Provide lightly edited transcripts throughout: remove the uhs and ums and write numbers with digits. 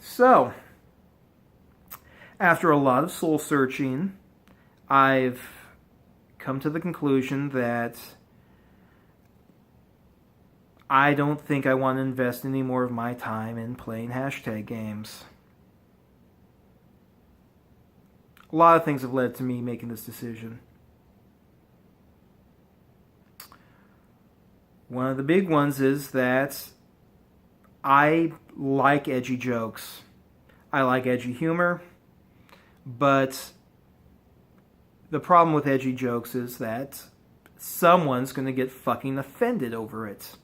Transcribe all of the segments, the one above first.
So, after a lot of soul searching, I've come to the conclusion that I don't think I want to invest any more of my time in playing hashtag games. A lot of things have led to me making this decision. One of the big ones is that I like edgy jokes. I like edgy humor, but the problem with edgy jokes is that someone's going to get fucking offended over it.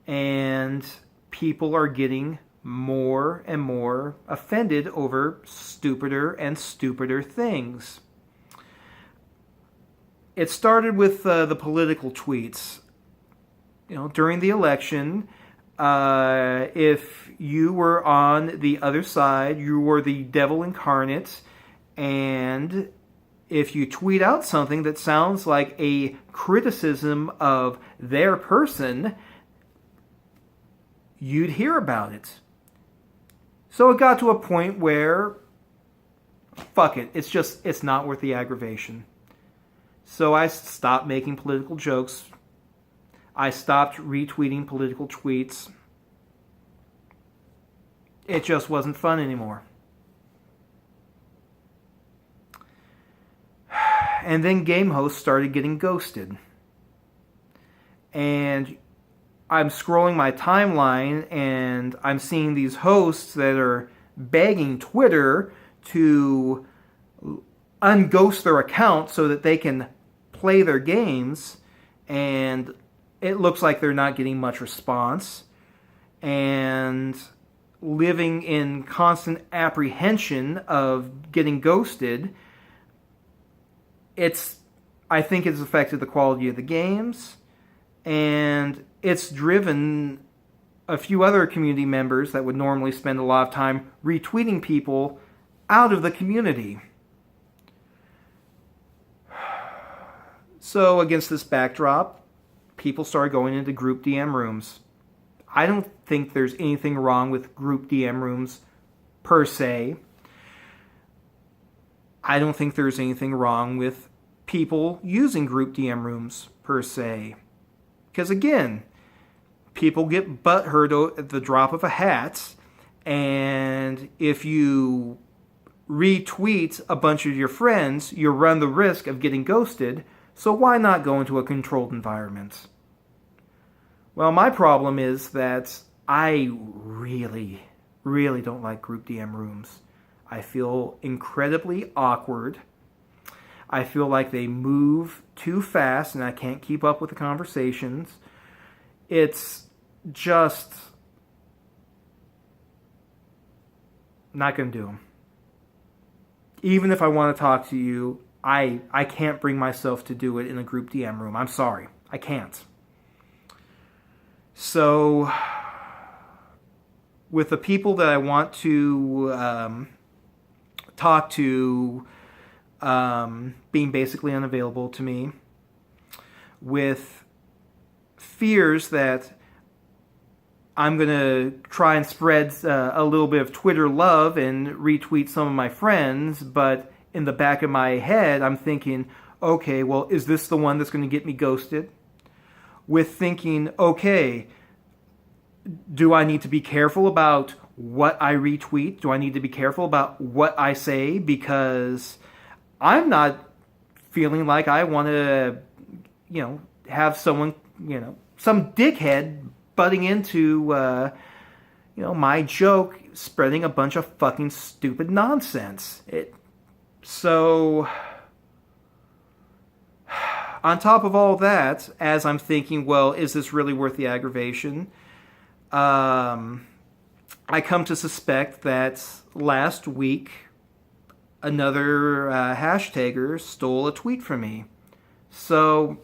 And people are getting more and more offended over stupider and stupider things. It started with the political tweets. During the election, if you were on the other side, you were the devil incarnate, and if you tweet out something that sounds like a criticism of their person, you'd hear about it. So it got to a point where, fuck it, it's not worth the aggravation. So I stopped making political jokes. I stopped retweeting political tweets. It just wasn't fun anymore. And then game hosts started getting ghosted. And I'm scrolling my timeline and I'm seeing these hosts that are begging Twitter to unghost their account so that they can play their games, and it looks like they're not getting much response, and living in constant apprehension of getting ghosted. I think it's affected the quality of the games, and it's driven a few other community members that would normally spend a lot of time retweeting people out of the community. So against this backdrop, people started going into group DM rooms. I don't think there's anything wrong with group DM rooms per se. I don't think there's anything wrong with people using group DM rooms per se. Because again, people get butthurt at the drop of a hat, and if you retweet a bunch of your friends, you run the risk of getting ghosted, so why not go into a controlled environment? Well, my problem is that I really, really don't like group DM rooms. I feel incredibly awkward. I feel like they move too fast and I can't keep up with the conversations. It's just not going to do them. Even if I want to talk to you, I can't bring myself to do it in a group DM room. I'm sorry. I can't. So, with the people that I want to talk to being basically unavailable to me, with fears that I'm going to try and spread a little bit of Twitter love and retweet some of my friends, but in the back of my head, I'm thinking, okay, well, is this the one that's going to get me ghosted? With thinking, okay, do I need to be careful about what I retweet? Do I need to be careful about what I say? Because I'm not feeling like I want to, have someone, some dickhead butting into, my joke, spreading a bunch of fucking stupid nonsense. So, on top of all that, as I'm thinking, well, is this really worth the aggravation? I come to suspect that last week, another hashtagger stole a tweet from me. So,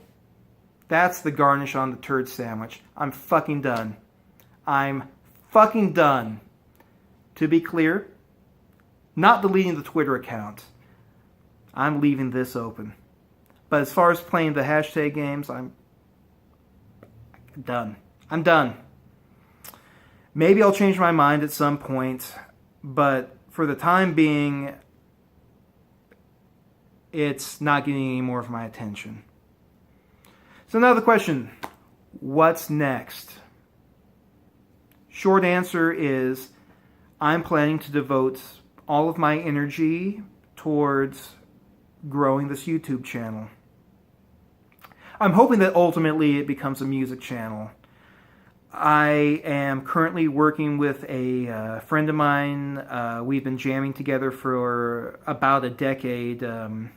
that's the garnish on the turd sandwich. I'm fucking done. I'm fucking done. To be clear, not deleting the Twitter account. I'm leaving this open. But as far as playing the hashtag games, I'm done. I'm done. Maybe I'll change my mind at some point, but for the time being, it's not getting any more of my attention. So now the question, what's next? Short answer is, I'm planning to devote all of my energy towards growing this YouTube channel. I'm hoping that ultimately it becomes a music channel. I am currently working with a friend of mine. We've been jamming together for about a decade. Within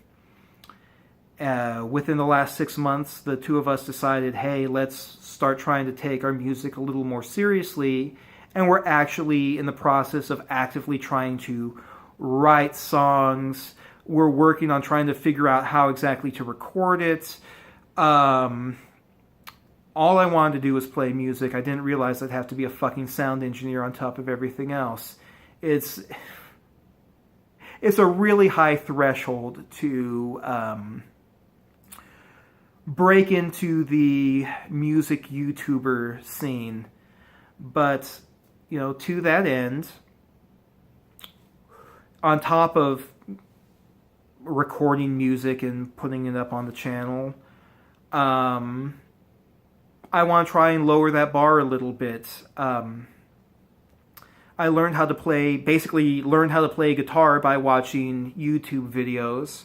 the last 6 months, the two of us decided, hey, let's start trying to take our music a little more seriously. And we're actually in the process of actively trying to write songs. We're working on trying to figure out how exactly to record it. All I wanted to do was play music. I didn't realize I'd have to be a fucking sound engineer on top of everything else. It's a really high threshold to break into the music YouTuber scene. But, you know, to that end, on top of recording music and putting it up on the channel, I want to try and lower that bar a little bit. I learned how to play guitar by watching YouTube videos.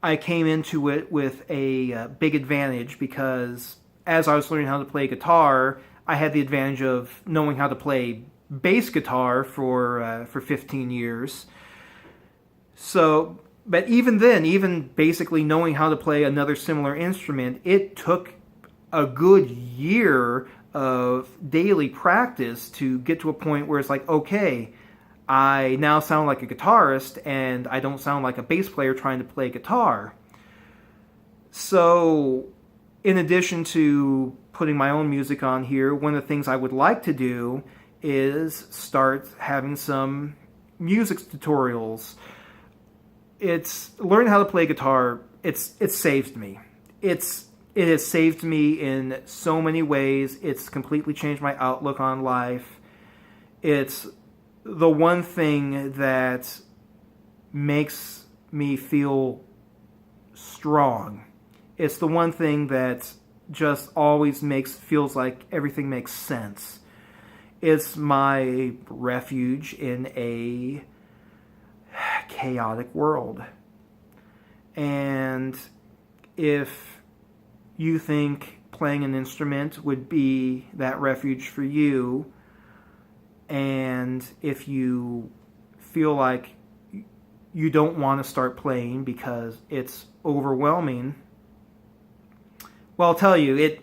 I came into it with a big advantage because as I was learning how to play guitar, I had the advantage of knowing how to play bass guitar for 15 years. So, but even then, even basically knowing how to play another similar instrument, it took a good year of daily practice to get to a point where it's like, okay, I now sound like a guitarist and I don't sound like a bass player trying to play guitar. So, in addition to putting my own music on here, one of the things I would like to do is start having some music tutorials. It's learning how to play guitar. It's saved me. It has saved me in so many ways. It's completely changed my outlook on life. It's the one thing that makes me feel strong. It's the one thing that just always feels like everything makes sense. It's my refuge in a chaotic world. And if you think playing an instrument would be that refuge for you, and if you feel like you don't want to start playing because it's overwhelming, well, I'll tell you, it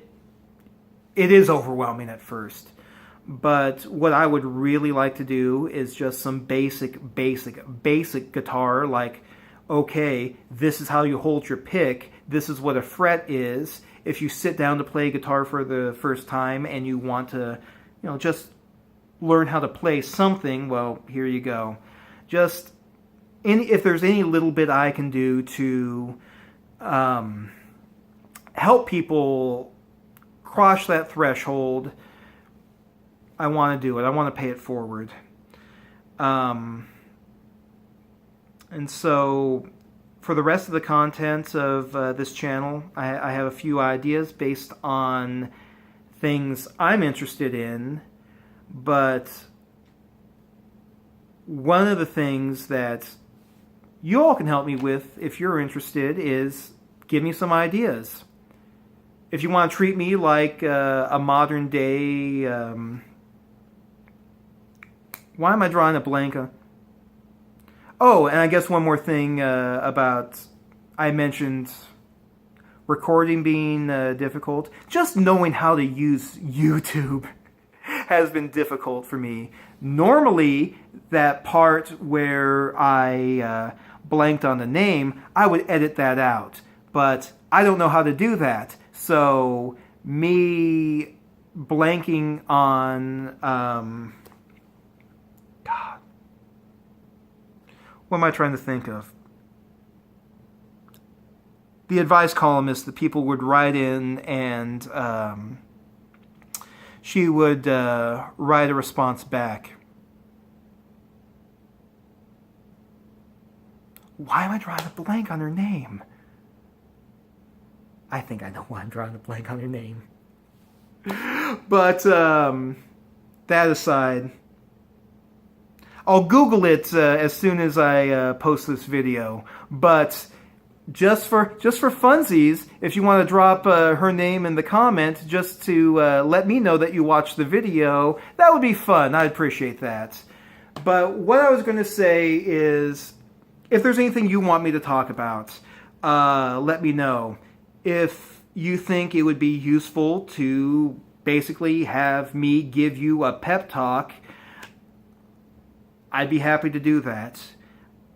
is overwhelming at first. But what I would really like to do is just some basic guitar, like, okay, this is how you hold your pick, this is what a fret is. If you sit down to play guitar for the first time and you want to, just learn how to play something, well, here you go. Just, if there's any little bit I can do to help people cross that threshold, I want to do it. I want to pay it forward. And so, for the rest of the content of this channel, I have a few ideas based on things I'm interested in, but one of the things that you all can help me with, if you're interested, is give me some ideas. If you want to treat me like a modern day... why am I drawing a blank? Oh, and I guess one more thing about... I mentioned recording being difficult. Just knowing how to use YouTube has been difficult for me. Normally, that part where I blanked on the name, I would edit that out. But I don't know how to do that. So, me blanking on... God. What am I trying to think of? The advice columnist that people would write in and she would write a response back. Why am I drawing a blank on her name? I think I know why I'm drawing a blank on her name. But that aside, I'll Google it as soon as I post this video. But just for funsies, if you want to drop her name in the comment just to let me know that you watched the video, that would be fun. I'd appreciate that. But what I was going to say is, if there's anything you want me to talk about, let me know. If you think it would be useful to basically have me give you a pep talk, I'd be happy to do that.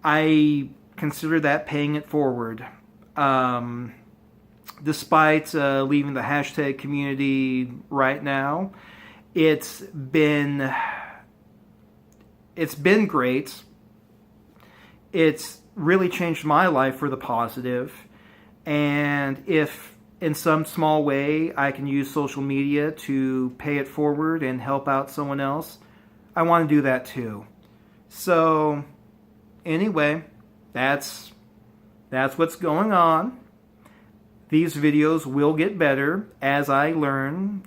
I consider that paying it forward. Despite leaving the hashtag community right now, it's been great. It's really changed my life for the positive. And if in some small way I can use social media to pay it forward and help out someone else, I want to do that too. So anyway, that's what's going on. These videos will get better as I learn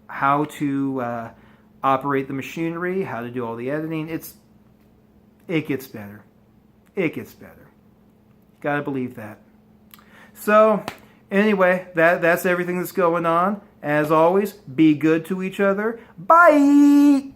how to operate the machinery, how to do all the editing. It gets better. It gets better. You gotta believe that. So anyway, that's everything that's going on. As always, be good to each other. Bye!